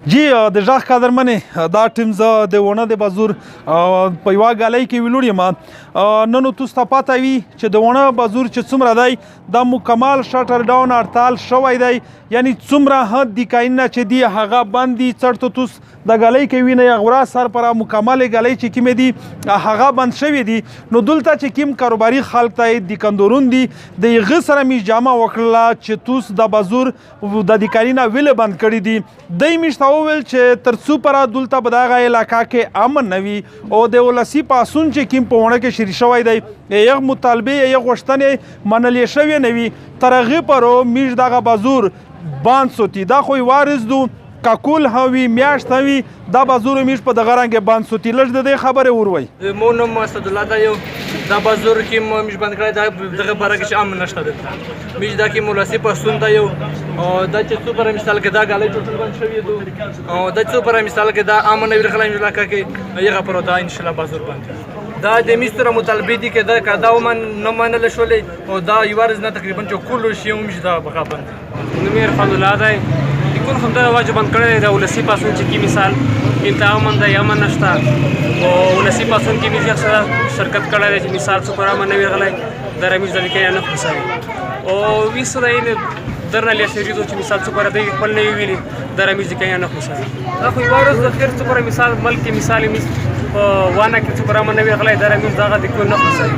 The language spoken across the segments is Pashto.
جی د ژغ قدرمنې دا ټیم زه د ونه د بازور په یوه ګالۍ کې ویلوړ یم نن تاسو ته پته وي چې د ونه بازور چې څومره دی دا مکمل شټر ډاون هړتال شوی دی یعنی څومره حد دي کاینونه چې دي هغه بند دي څټ ته تاسو د ګالۍ کې وینئ غورا سر پر مکمل ګالۍ چې کومې دي هغه بند شوي دي نو دلته چې کوم کاروباري خلک ته د کندورون دي د هغه سره مې جامه وکړله چې تاسو د بازور د دې کارونه ویلې بند کړي دي دی مې ورته وویل چې تر څو پره دلته به دغه علاقه کې امن نه وي او د ولسي پاڅون چې کوم په ونه کې شروع شوی دی یغ مطالبې یغ غوښتنې منلې شوې نه وي تر هغې پرو موږ دغه بازور بند سوتی دا خو وارث دو کاکول هوي میاشت هوي دا بازور میش په دغه رنګ بند سوتی لږ د دې خبره وروي مو نوم اسد الله دا یو دا بازور کې میش بند کړی دا دغه باره کې امن نشته دلته میش دا کې مولاسي پښتون دا یو او دا چې څو پر مثال کې دا غالۍ ټوټل بند شوی دو او دا څو پر مثال کې دا امن ویل خلای علاقه کې یغه پر دا ان شاء الله بازور بند دا د مستر مطالبه دي کې دا کدا ومن نه منل شولې او دا یوارز نه تقریبا چې کله شی هم دا بغا بند نو میر فضل الله دا يكون خمدا واجب کړی دا ولسی پاسون چې کی مثال انتها من دا یمن نشتا او ولسی پاسون کې میږي اکثر شرکت کړی چې مثال څو پر امن ویل غلای درمیز د کې نه خسای او وسره یې درنه لشي چې مثال څو پر دی خپل نه ویلي درمیز کې نه خسای دا خو یوارز د خیر څو پر مثال ملک مثال وانه کې څو پر امن ویل غلای درمیز دغه د کو نه خسای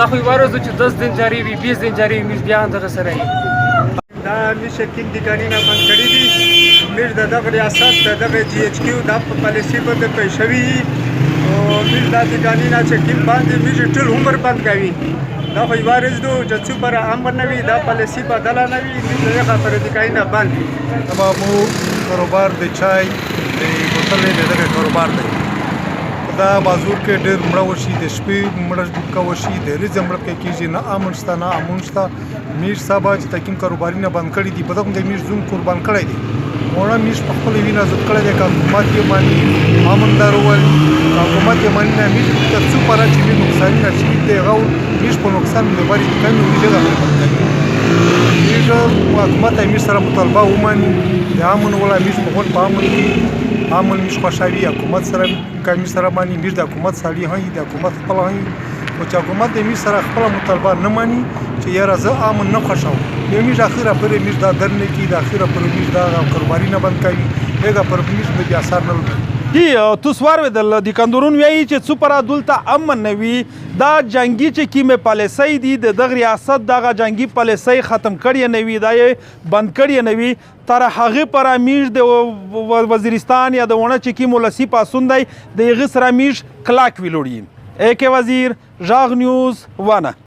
دا خو یوارز چې 10 دن جاری وي 20 دن جاری وي بیا دغه سره دا میشه کې د قانون بند کړی دي میر دغه ریاست دغه جی ایچ کیو د پالیسي باندې پېښوي او میر د قانون چې کوم باندې میر ټول عمر بند کوي دا خو وارث دو چې څو پر امر نه وي دا پالیسي بدله نه وي میر دغه پر د قانون بند تمامو کاروبار د چای د بوتلې دغه کاروبار دی دا بازور کې ډېر مړه وشي د شپې مړه کا وشي د ریزم مړه کې کېږي نه امن شته نه امون شته میر صاحب چې تکیم کاروباري نه بند کړي دي په دغه د میر زوم قربان کړی دی مونه میر په خپل وینا زوت کړی دی حکومت یې مانی امندار ول حکومت یې مانی نه میر تر څو پر چې نقصان نه شي دی غو میر په نقصان نه بری کمی ویل غواړي میر حکومت میر سره مطالبه ومني د امن ولا میر په خپل پامن امن مش خوشحالي حکومت سره کمی سره مانی میر د حکومت سړي هي د حکومت خپل هي او چې حکومت د میر سره خپل مطالبه نه مانی چې یاره زه امن نه خوښوم یو میر اخیره پر میر دا درنه کی د اخیره پر میر دا کاروباري نه بند کوي هغه پر میر د بیا اثر نه لري جی تاسو واردل د کندورون وایي چې څو پر دلته امن نه وي دا جنگي چې کیمه پالیسي دي د دغه ریاست دغه جنگي پالیسي ختم کړی نه وي دا یې بند کړی نه وي تر هغه پر امیر د وزیرستان یا د ونه چې کی مولسی پاسون دی د هغه سره امیر کلاک ویلوړي اے کے وزیر ژغ نیوز ونه